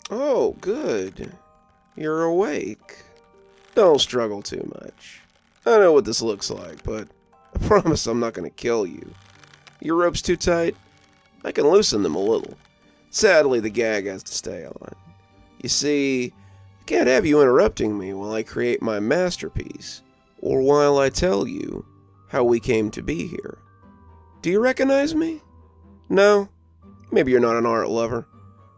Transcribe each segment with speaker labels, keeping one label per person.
Speaker 1: Oh, good. You're awake. Don't struggle too much. I know what this looks like, but I promise I'm not going to kill you. Your rope's too tight? I can loosen them a little. Sadly, the gag has to stay on. You see, I can't have you interrupting me while I create my masterpiece, or while I tell you how we came to be here. Do you recognize me? No? Maybe you're not an art lover.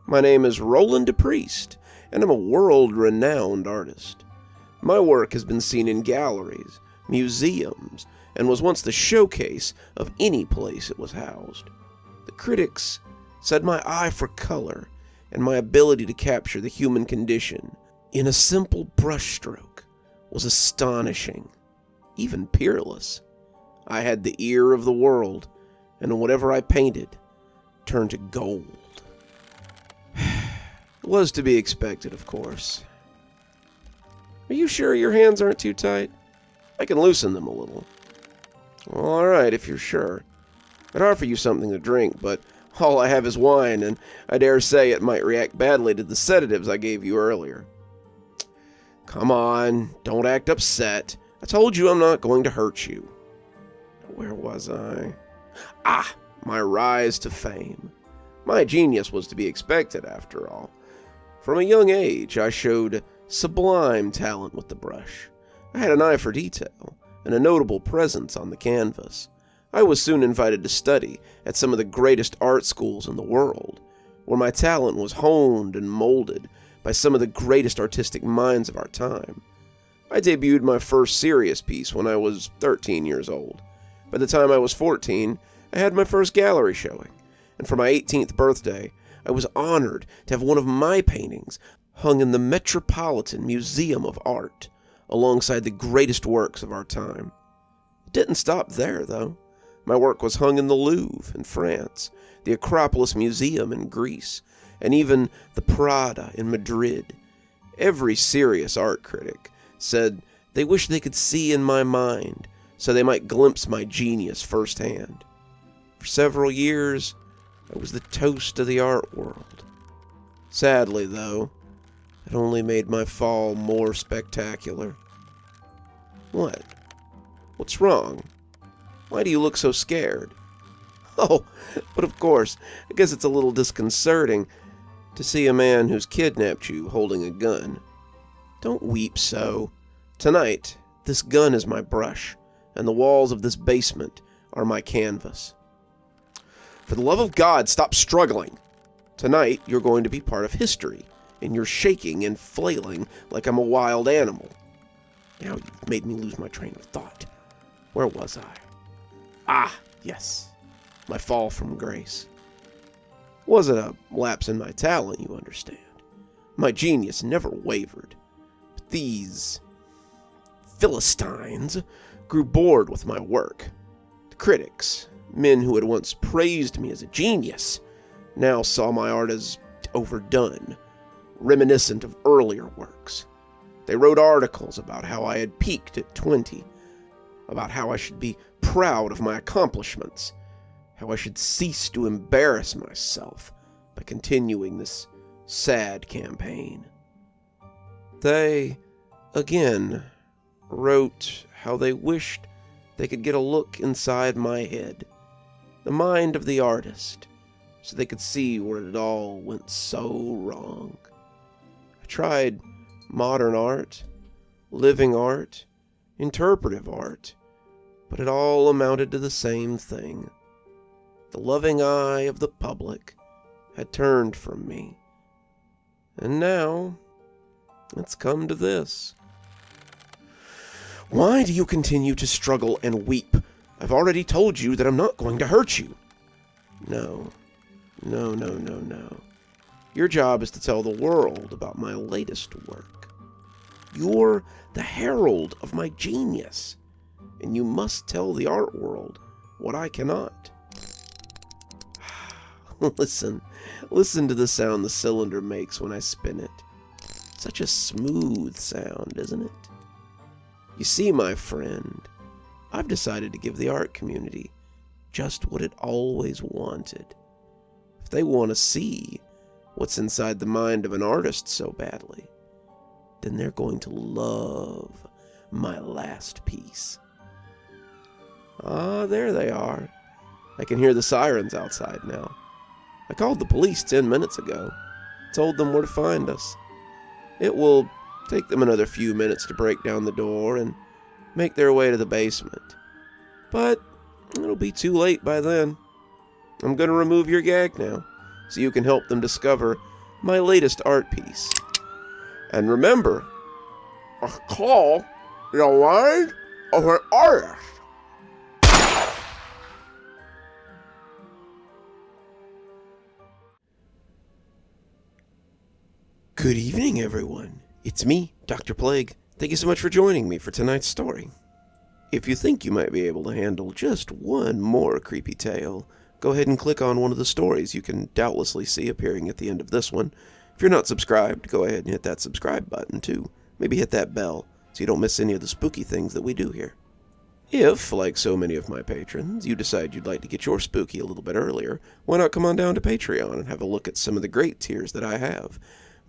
Speaker 1: My name is Roland DePriest, and I'm a world-renowned artist. My work has been seen in galleries, museums, and was once the showcase of any place it was housed. The critics said my eye for color and my ability to capture the human condition in a simple brushstroke was astonishing, even peerless. I had the ear of the world, and whatever I painted turned to gold. It was to be expected, of course. Are you sure your hands aren't too tight? I can loosen them a little. Well, all right, if you're sure. I'd offer you something to drink, but all I have is wine, and I dare say it might react badly to the sedatives I gave you earlier. Come on, don't act upset. I told you I'm not going to hurt you. Where was I? Ah, my rise to fame. My genius was to be expected, after all. From a young age, I showed sublime talent with the brush. I had an eye for detail, and a notable presence on the canvas. I was soon invited to study at some of the greatest art schools in the world, where my talent was honed and molded by some of the greatest artistic minds of our time. I debuted my first serious piece when I was 13 years old. By the time I was 14, I had my first gallery showing, and for my 18th birthday, I was honored to have one of my paintings hung in the Metropolitan Museum of Art, alongside the greatest works of our time. It didn't stop there, though. My work was hung in the Louvre in France, the Acropolis Museum in Greece, and even the Prada in Madrid. Every serious art critic said they wished they could see in my mind so they might glimpse my genius firsthand. For several years, I was the toast of the art world. Sadly, though, it only made my fall more spectacular. What? What's wrong? Why do you look so scared? Oh, but of course, I guess it's a little disconcerting to see a man who's kidnapped you holding a gun. Don't weep so. Tonight, this gun is my brush, and the walls of this basement are my canvas. For the love of God, stop struggling. Tonight, you're going to be part of history, and you're shaking and flailing like I'm a wild animal. Now you've made me lose my train of thought. Where was I? Ah, yes, my fall from grace. Wasn't a lapse in my talent, you understand. My genius never wavered. But these Philistines grew bored with my work. The critics, men who had once praised me as a genius, now saw my art as overdone, reminiscent of earlier works. They wrote articles about how I had peaked at 20, about how I should be proud of my accomplishments, how I should cease to embarrass myself by continuing this sad campaign. They, again, wrote how they wished they could get a look inside my head, the mind of the artist, so they could see where it all went so wrong. I tried modern art, living art, interpretive art, but it all amounted to the same thing. The loving eye of the public had turned from me. And now, it's come to this. Why do you continue to struggle and weep? I've already told you that I'm not going to hurt you. No. Your job is to tell the world about my latest work. You're the herald of my genius, and you must tell the art world what I cannot. Listen to the sound the cylinder makes when I spin it. Such a smooth sound, isn't it? You see, my friend, I've decided to give the art community just what it always wanted. If they want to see what's inside the mind of an artist so badly, then they're going to love my last piece. Ah, there they are. I can hear the sirens outside now. I called the police 10 minutes ago. Told them where to find us. It will take them another few minutes to break down the door and make their way to the basement. But it'll be too late by then. I'm going to remove your gag now, so you can help them discover my latest art piece. And remember, a call the line of an artist. Good evening, everyone. It's me, Dr. Plague. Thank you so much for joining me for tonight's story. If you think you might be able to handle just one more creepy tale, go ahead and click on one of the stories you can doubtlessly see appearing at the end of this one. If you're not subscribed, go ahead and hit that subscribe button too. Maybe hit that bell so you don't miss any of the spooky things that we do here. If, like so many of my patrons, you decide you'd like to get your spooky a little bit earlier, why not come on down to Patreon and have a look at some of the great tiers that I have.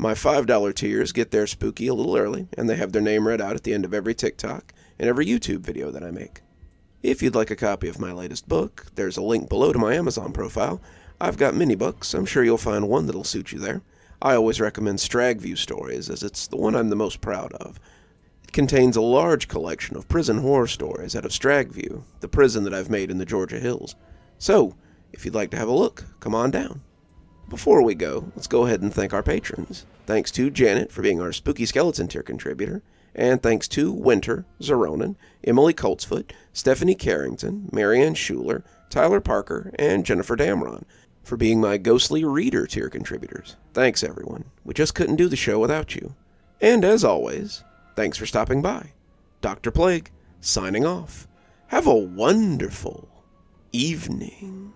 Speaker 1: My $5 tiers get their spooky a little early, and they have their name read out at the end of every TikTok and every YouTube video that I make. If you'd like a copy of my latest book, there's a link below to my Amazon profile. I've got mini books. I'm sure you'll find one that'll suit you there. I always recommend Stragview Stories, as it's the one I'm the most proud of. It contains a large collection of prison horror stories out of Stragview, the prison that I've made in the Georgia hills. So, if you'd like to have a look, come on down. Before we go, let's go ahead and thank our patrons. Thanks to Janet for being our Spooky Skeleton tier contributor, and thanks to Winter, Xaronan, Emily Coltsfoot, Stephanie Carrington, Marianne Schuler, Tyler Parker, and Jennifer Damron for being my Ghostly Reader tier contributors. Thanks, everyone. We just couldn't do the show without you. And as always, thanks for stopping by. Dr. Plague, signing off. Have a wonderful evening.